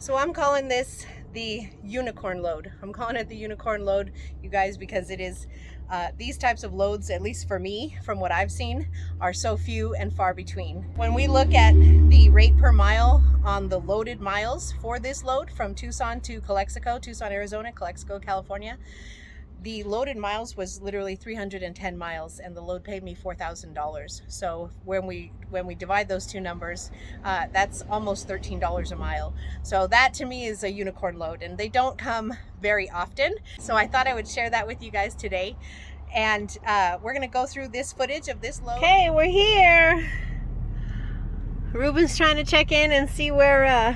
So I'm calling this the unicorn load. I'm calling it the unicorn load, you guys, because it is these types of loads, at least for me, from what I've seen, are so few and far between. When we look at the rate per mile on the loaded miles for this load from Tucson to Calexico, Tucson, Arizona, Calexico, California, the loaded miles was literally 310 miles, and the load paid me $4,000. So when we divide those two numbers, that's almost $13 a mile. So that to me is a unicorn load, and they don't come very often. So I thought I would share that with you guys today. And we're gonna go through this footage of this load. Okay, we're here. Ruben's trying to check in and see where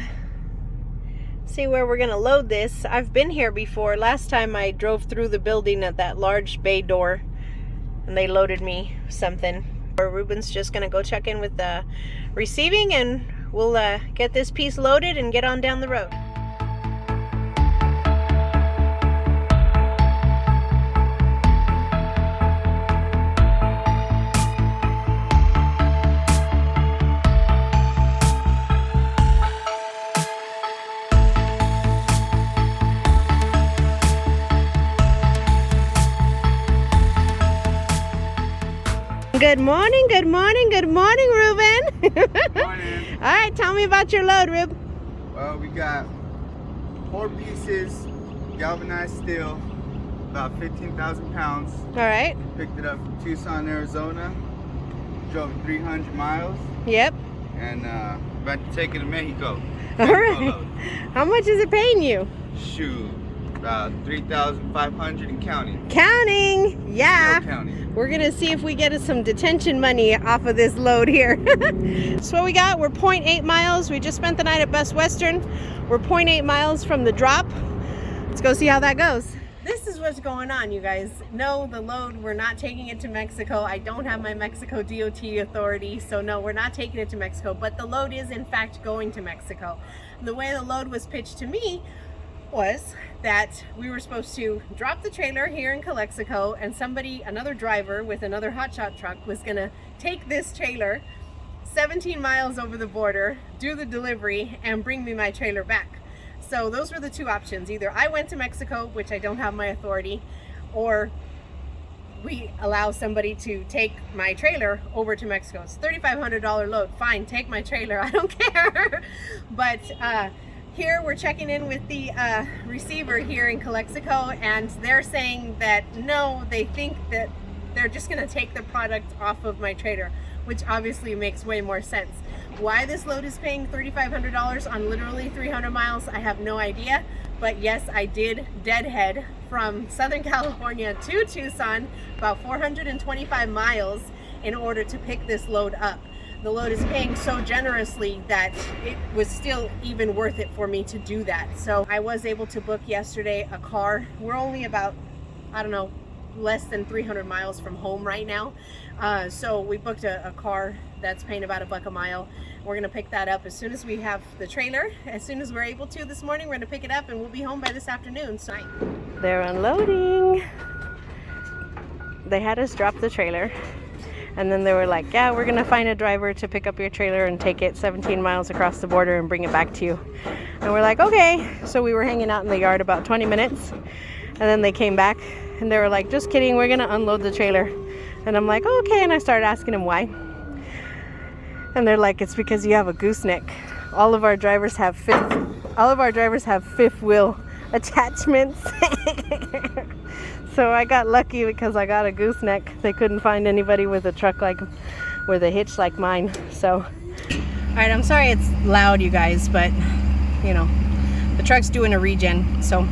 we're gonna load this. I've been here before. Last time I drove through the building at that large bay door and they loaded me something. Ruben's just gonna go check in with the receiving, and we'll get this piece loaded and get on down the road. Good morning, good morning, good morning, Ruben. Good morning. All right, tell me about your load, Rube. Well, we got 4 pieces, galvanized steel, about 15,000 pounds. All right. Picked it up from Tucson, Arizona. Drove 300 miles. Yep. And about to take it to Mexico. All right. How much is it paying you? Shoot, about 3,500 and counting. Counting, yeah. Still counting. We're gonna see if we get us some detention money off of this load here. So what we got, we're 0.8 miles. We just spent the night at Best Western. We're 0.8 miles from the drop. Let's go see how that goes. This is what's going on, you guys. No, the load, we're not taking it to Mexico. I don't have my Mexico DOT authority, so no, we're not taking it to Mexico, but the load is in fact going to Mexico. The way the load was pitched to me was that we were supposed to drop the trailer here in Calexico, and another driver with another hotshot truck was gonna take this trailer 17 miles over the border, do the delivery, and bring me my trailer back. So those were the two options. Either I went to Mexico, which I don't have my authority, or we allow somebody to take my trailer over to Mexico. It's $3,500 load. Fine, take my trailer, I don't care. But here we're checking in with the receiver here in Calexico, and they're saying that no, they think that they're just gonna take the product off of my trailer, which obviously makes way more sense. Why this load is paying $3,500 on literally 300 miles, I have no idea. But yes, I did deadhead from Southern California to Tucson, about 425 miles, in order to pick this load up. The load is paying so generously that it was still even worth it for me to do that. So I was able to book yesterday a car. We're only about, I don't know, less than 300 miles from home right now. So we booked a car that's paying about $1 a mile. We're gonna pick that up as soon as we have the trailer. As soon as we're able to this morning, we're gonna pick it up and we'll be home by this afternoon. So they're unloading. They had us drop the trailer, and then they were like, yeah, we're gonna find a driver to pick up your trailer and take it 17 miles across the border and bring it back to you. And we're like, okay. So we were hanging out in the yard about 20 minutes, and then they came back and they were like, just kidding, we're gonna unload the trailer. And I'm like, okay. And I started asking them why. And they're like, it's because you have a gooseneck. All of our drivers have fifth wheel attachments. So I got lucky because I got a gooseneck. They couldn't find anybody with a truck with a hitch like mine. So, all right, I'm sorry it's loud, you guys, but you know, the truck's doing a regen. So, all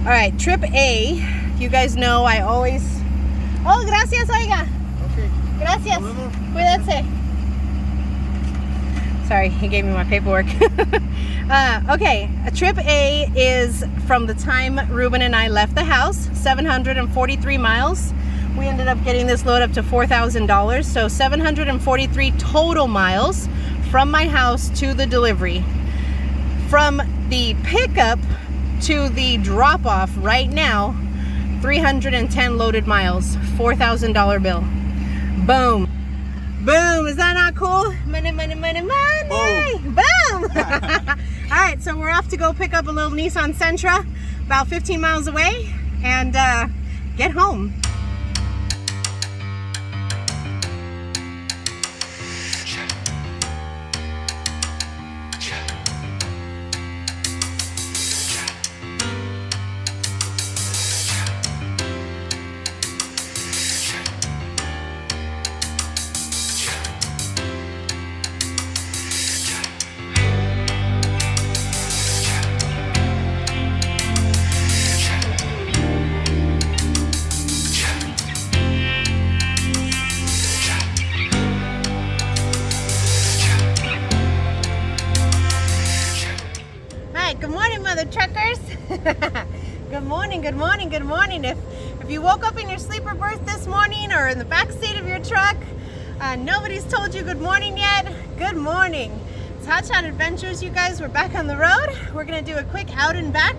right, trip A. You guys know I always. Oh, gracias, oiga. Okay. Gracias. Cuídate. Sorry, he gave me my paperwork. Okay, trip A is from the time Ruben and I left the house, 743 miles. We ended up getting this load up to $4,000, so 743 total miles from my house to the delivery. From the pickup to the drop-off right now, 310 loaded miles, $4,000 bill. Boom. Boom, is that not cool? Money, money, money, money. Boom. Boom. All right, so we're off to go pick up a little Nissan Sentra about 15 miles away and get home. Good morning, mother truckers. Good morning, good morning, good morning. If you woke up in your sleeper berth this morning or in the back seat of your truck, nobody's told you good morning yet, good morning. It's Hot Shot Adventures, you guys. We're back on the road. We're gonna do a quick out and back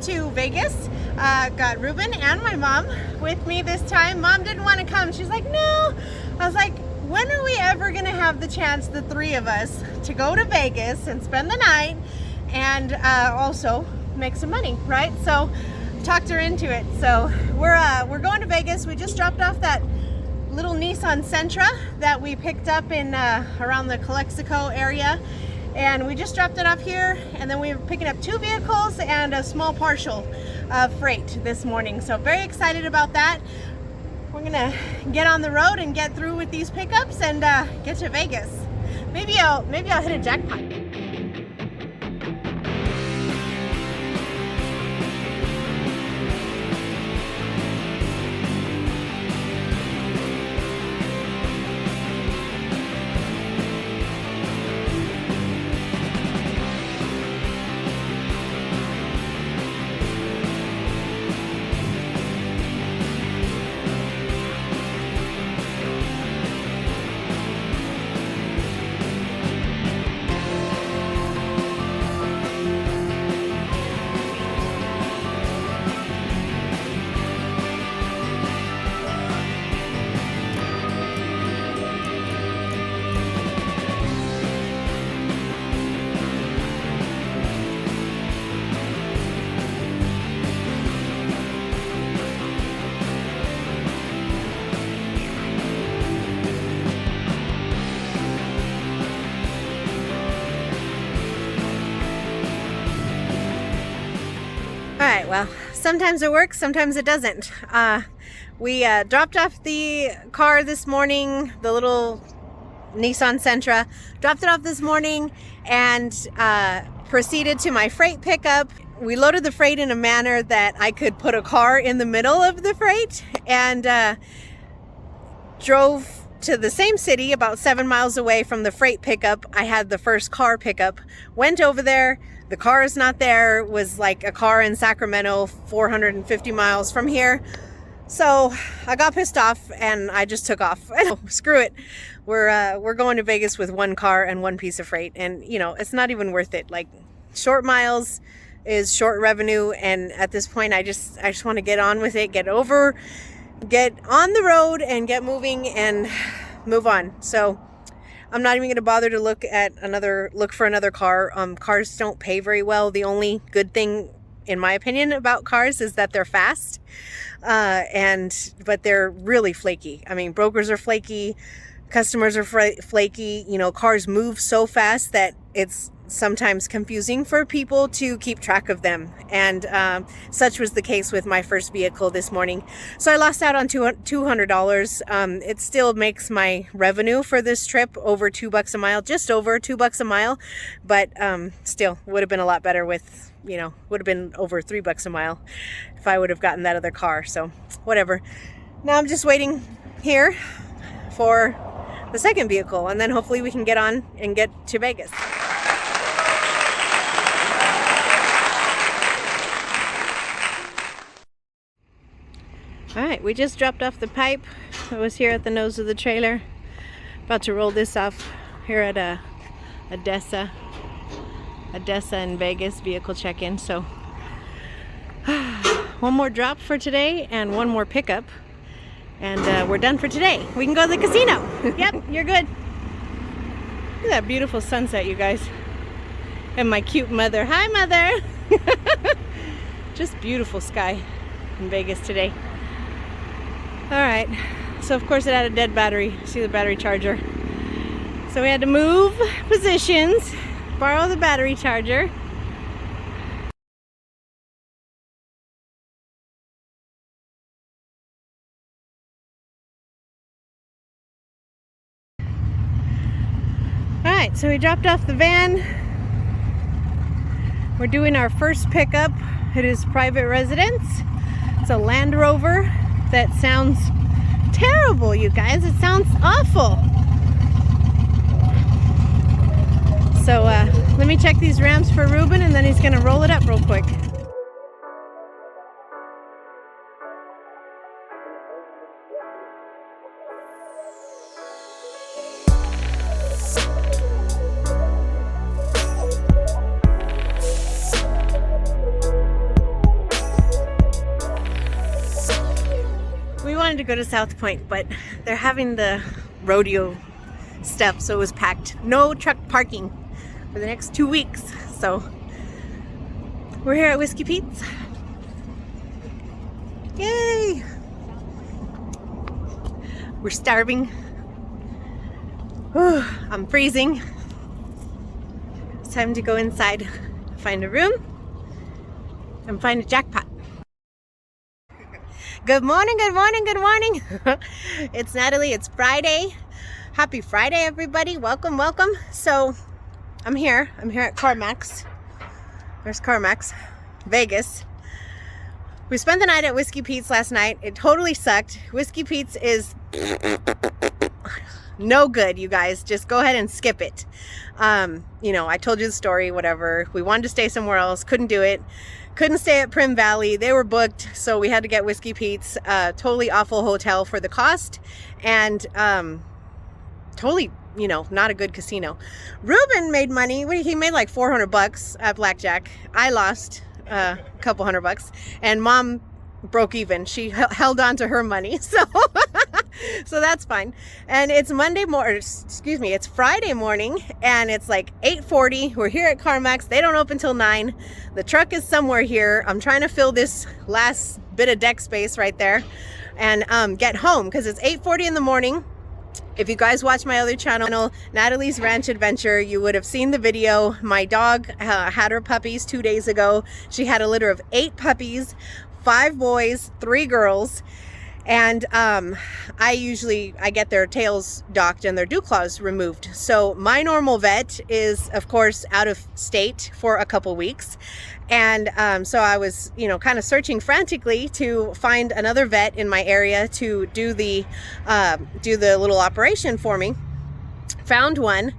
to Vegas. Got Ruben and my mom with me this time. Mom didn't want to come. She's like, no. I was like, when are we ever gonna have the chance, the three of us, to go to Vegas and spend the night and also make some money, right? So talked her into it. So we're going to Vegas. We just dropped off that little Nissan Sentra that we picked up in around the Calexico area, and we just dropped it off here, and then we were picking up 2 vehicles and a small partial of freight this morning. So very excited about that. We're gonna get on the road and get through with these pickups and get to Vegas. Maybe I'll hit a jackpot. Alright, well, sometimes it works, sometimes it doesn't. We dropped off the car this morning, the little Nissan Sentra. Dropped it off this morning and proceeded to my freight pickup. We loaded the freight in a manner that I could put a car in the middle of the freight, and drove to the same city about 7 miles away from the freight pickup. I had the first car pickup, went over there. The car is not there. It was like a car in Sacramento, 450 miles from here. So I got pissed off and I just took off. Screw it. We're going to Vegas with 1 car and 1 piece of freight, and you know, it's not even worth it. Like, short miles is short revenue, and at this point I just want to get on with it, get on the road and get moving and move on. So I'm not even going to bother to look for another car. Cars don't pay very well. The only good thing, in my opinion, about cars is that they're fast, but they're really flaky. I mean, brokers are flaky, customers are flaky. You know, cars move so fast that it's sometimes confusing for people to keep track of them, and such was the case with my first vehicle this morning. So I lost out on $200. It still makes my revenue for this trip over $2 a mile, just over $2 a mile, but still would have been a lot better with, you know, would have been over $3 a mile if I would have gotten that other car. So whatever. Now I'm just waiting here for the second vehicle, and then hopefully we can get on and get to Vegas. All right, we just dropped off the pipe. I was here at the nose of the trailer, about to roll this off here at Odessa in Vegas, vehicle check-in. So one more drop for today and 1 more pickup, and we're done for today. We can go to the casino. Yep, you're good. Look at that beautiful sunset, you guys. And my cute mother. Hi, mother. Just beautiful sky in Vegas today. All right. So of course it had a dead battery. See the battery charger. So we had to move positions, borrow the battery charger. All right, so we dropped off the van. We're doing our first pickup. It is private residence. It's a Land Rover that sounds terrible, you guys. It sounds awful. So let me check these ramps for Ruben, and then he's gonna roll it up real quick. We wanted to go to South Point, but they're having the rodeo stuff, so it was packed. No truck parking for the next 2 weeks. So we're here at Whiskey Pete's. Yay! We're starving. Whew, I'm freezing. It's time to go inside, find a room, and find a jackpot. Good morning, good morning, good morning. It's Natalie, it's Friday. Happy Friday, everybody. Welcome, welcome. So I'm here at Carmax. There's Carmax, Vegas. We spent the night at Whiskey Pete's last night. It totally sucked. Whiskey Pete's is no good, you guys. Just go ahead and skip it. You know, I told you the story, whatever. We wanted to stay somewhere else, couldn't do it. Couldn't stay at Prim Valley. They were booked, so we had to get Whiskey Pete's. Totally awful hotel for the cost, and totally, you know, not a good casino. Ruben made money. He made like $400 at blackjack. I lost a couple $100, and Mom broke even. She held on to her money, so so that's fine. And it's it's Friday morning, and it's like 8:40. We're here at Carmax. They don't open till 9. The truck is somewhere here. I'm trying to fill this last bit of deck space right there and get home because it's 8:40 in the morning. If you guys watch my other channel, Natalie's Ranch Adventure, you would have seen the video. My dog had her puppies 2 days ago. She had a litter of 8 puppies, 5 boys, 3 girls. And I get their tails docked and their dew claws removed. So my normal vet is, of course, out of state for a couple weeks. And so I was, you know, kind of searching frantically to find another vet in my area to do the little operation for me. Found one.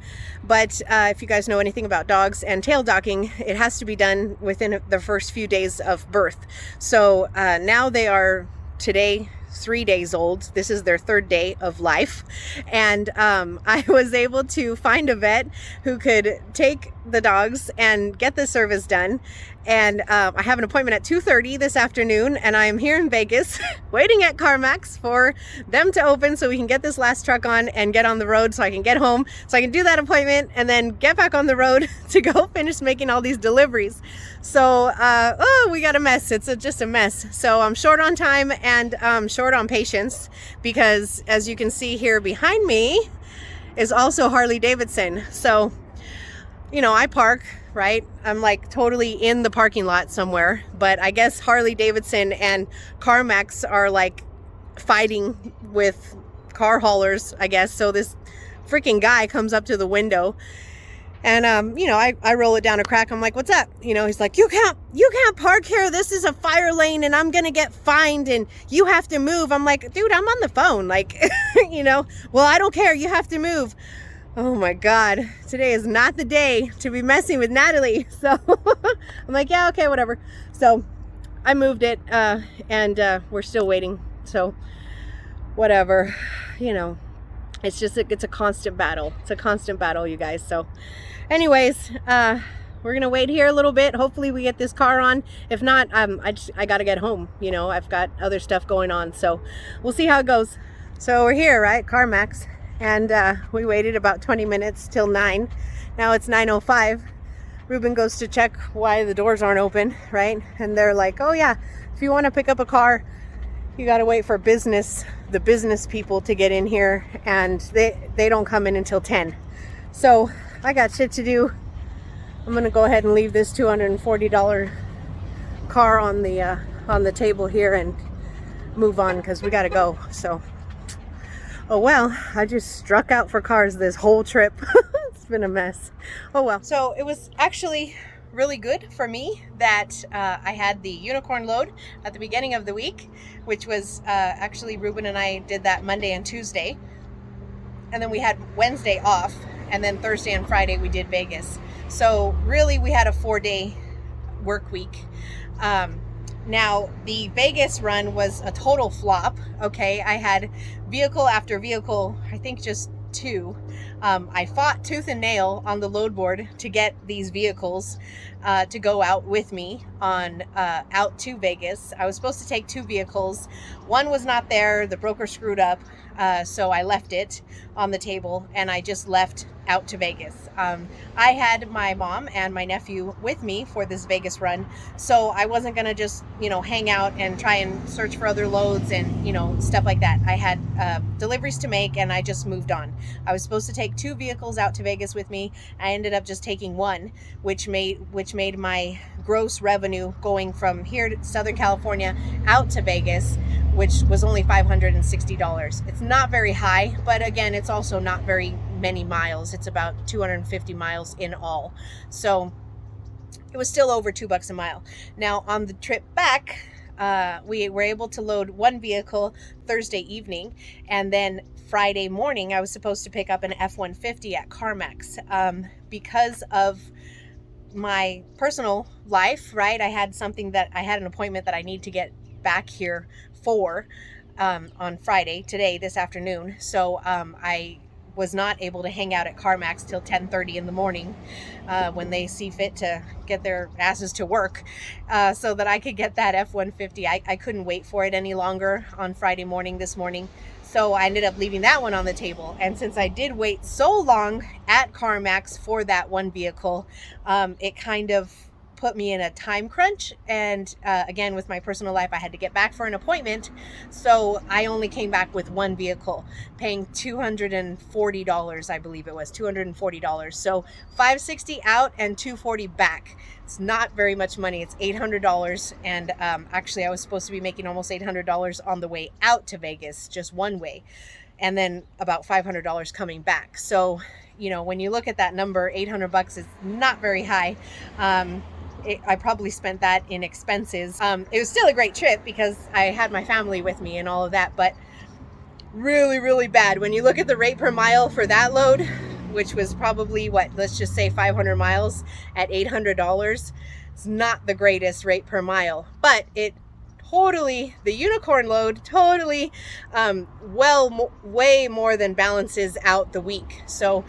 But if you guys know anything about dogs and tail docking, it has to be done within the first few days of birth. So now they are today 3 days old. This is their 3rd day of life. And I was able to find a vet who could take the dogs and get the service done. And I have an appointment at 2:30 this afternoon, and I am here in Vegas waiting at Carmax for them to open so we can get this last truck on and get on the road so I can get home, so I can do that appointment and then get back on the road to go finish making all these deliveries. So, we got a mess. It's just a mess. So I'm short on time and short on patience because, as you can see here behind me, is also Harley Davidson. So, you know, I park, right? I'm like totally in the parking lot somewhere, but I guess Harley Davidson and Carmax are like fighting with car haulers, I guess. So this freaking guy comes up to the window and, you know, I roll it down a crack. I'm like, what's up? You know, he's like, you can't park here. This is a fire lane and I'm going to get fined and you have to move. I'm like, dude, I'm on the phone. Like, you know, well, I don't care. You have to move. Oh my God, today is not the day to be messing with Natalie. So I'm like, yeah, okay, whatever. So I moved it and we're still waiting. So whatever, you know, it's just, it's a constant battle. It's a constant battle, you guys. So anyways, we're going to wait here a little bit. Hopefully we get this car on. If not, I got to get home. You know, I've got other stuff going on. So we'll see how it goes. So we're here, right? Carmax. And we waited about 20 minutes till 9. Now it's 9:05. Ruben goes to check why the doors aren't open, right? And they're like, oh yeah, if you want to pick up a car, you got to wait for the business people to get in here, and they don't come in until 10. So I got shit to do. I'm going to go ahead and leave this $240 car on the table here and move on because we got to go. So, oh well, I just struck out for cars this whole trip. It's been a mess. Oh well. So it was actually really good for me that I had the unicorn load at the beginning of the week, which was actually Ruben and I did that Monday and Tuesday, and then we had Wednesday off, and then Thursday and Friday we did Vegas. So really we had a 4-day work week. Now the Vegas run was a total flop. Okay, I had vehicle after vehicle, I think just 2. I fought tooth and nail on the load board to get these vehicles to go out with me on out to Vegas. I was supposed to take 2 vehicles. One was not there. The broker screwed up. So I left it on the table and I just left out to Vegas. I had my mom and my nephew with me for this Vegas run. So I wasn't going to just, hang out and try and search for other loads and, stuff like that. I had deliveries to make and I just moved on. I was supposed to take 2 vehicles out to Vegas with me. I ended up just taking 1, which made my gross revenue going from here to Southern California out to Vegas, which was only $560. It's not very high, but again, it's also not very many miles. It's about 250 miles in all. So it was still over $2 a mile. Now on the trip back, we were able to load 1 vehicle Thursday evening, and then Friday morning I was supposed to pick up an F-150 at Carmax. Because of my personal life, right? I had an appointment that I need to get back here for on Friday, this afternoon. So I was not able to hang out at Carmax till 10:30 in the morning when they see fit to get their asses to work, so that I could get that F-150. I couldn't wait for it any longer on Friday morning this morning. So I ended up leaving that one on the table. And since I did wait so long at Carmax for that 1 vehicle, it kind of put me in a time crunch. And again, with my personal life, I had to get back for an appointment. So I only came back with 1 vehicle, paying $240, I believe it was $240. So $560 out and $240 back. It's not very much money. It's $800. And actually, I was supposed to be making almost $800 on the way out to Vegas, just one way. And then about $500 coming back. So, when you look at that number, $800 is not very high. I probably spent that in expenses. It was still a great trip because I had my family with me and all of that, but really, really bad. When you look at the rate per mile for that load, which was probably let's just say 500 miles at $800, it's not the greatest rate per mile, but the unicorn load totally, way more than balances out the week. So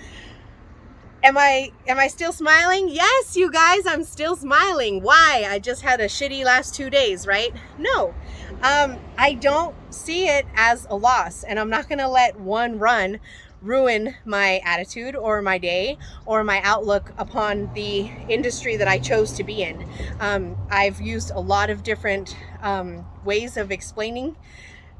Am I still smiling? Yes, you guys, I'm still smiling. Why? I just had a shitty last 2 days, right? No, I don't see it as a loss, and I'm not going to let one run ruin my attitude or my day or my outlook upon the industry that I chose to be in. I've used a lot of different ways of explaining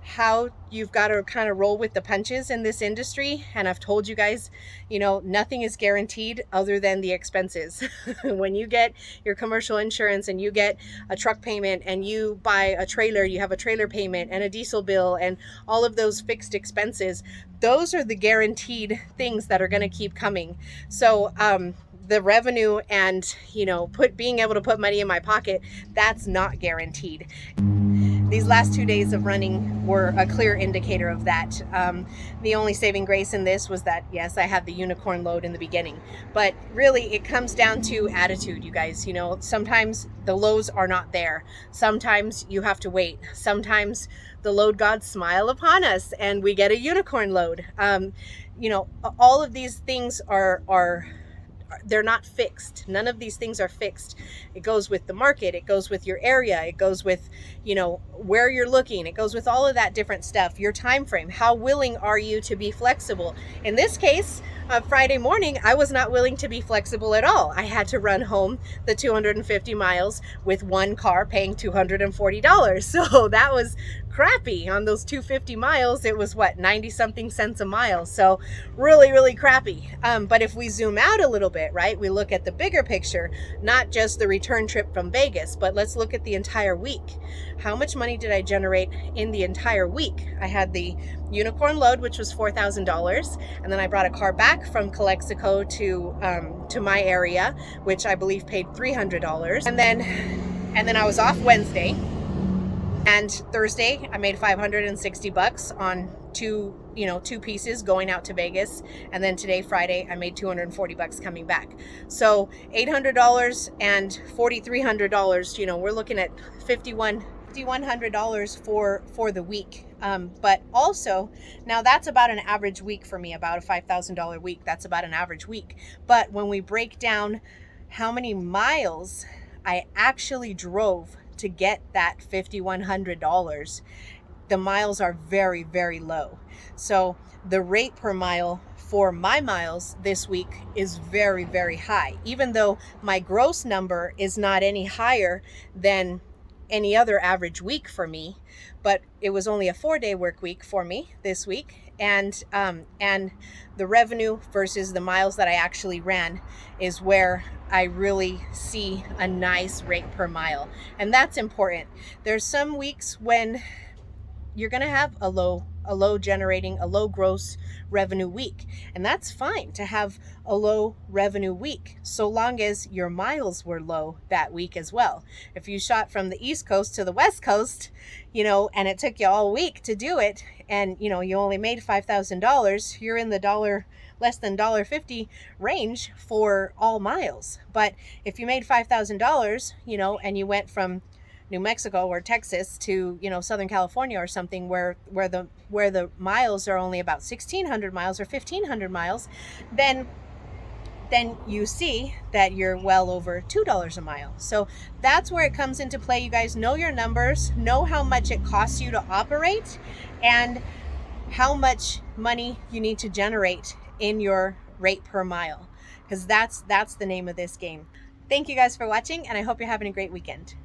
how you've got to kind of roll with the punches in this industry. And I've told you guys, nothing is guaranteed other than the expenses. When you get your commercial insurance and you get a truck payment and you buy a trailer, you have a trailer payment and a diesel bill and all of those fixed expenses. Those are the guaranteed things that are going to keep coming. So, the revenue and, being able to put money in my pocket, that's not guaranteed. These last 2 days of running were a clear indicator of that. The only saving grace in this was that, yes, I had the unicorn load in the beginning. But really, it comes down to attitude, you guys. Sometimes the lows are not there. Sometimes you have to wait. Sometimes the load gods smile upon us and we get a unicorn load. All of these things are they're not fixed. None of these things are fixed. It goes with the market, it goes with your area, it goes with, you know, where you're looking, it goes with all of that different stuff, your time frame. How willing are you to be flexible? In this case, Friday morning, I was not willing to be flexible at all. I had to run home the 250 miles with one car paying $240. So that was crappy. On those 250 miles, it was what, 90 something cents a mile. So really, really crappy. But if we zoom out a little bit, right, we look at the bigger picture, not just the return trip from Vegas, but let's look at the entire week. How much money did I generate in the entire week? I had the unicorn load, which was $4,000, and then I brought a car back from Calexico to my area, which I believe paid $300, and then I was off Wednesday, and Thursday I made $560 on two pieces going out to Vegas, and then today, Friday, I made $240 coming back. So $800 and $4,300. You know, we're looking at $5,100 for the week. But also, now that's about an average week for me, about a $5,000 week. That's about an average week. But when we break down how many miles I actually drove to get that $5,100, the miles are very, very low. So the rate per mile for my miles this week is very, very high, even though my gross number is not any higher than any other average week for me. But it was only a 4-day work week for me this week, and the revenue versus the miles that I actually ran is where I really see a nice rate per mile, and that's important. There's some weeks when you're going to have a low gross revenue week, and that's fine to have a low revenue week, so long as your miles were low that week as well. If you shot from the East Coast to the West Coast, you know, and it took you all week to do it, and you know, you only made $5,000, you're in the less than $1.50 range for all miles. But if you made $5,000, you know, and you went from New Mexico or Texas to, you know, Southern California or something where the miles are only about 1,600 miles or 1,500 miles, then you see that you're well over $2 a mile. So that's where it comes into play. You guys know your numbers, know how much it costs you to operate, and how much money you need to generate in your rate per mile, because that's the name of this game. Thank you guys for watching, and I hope you're having a great weekend.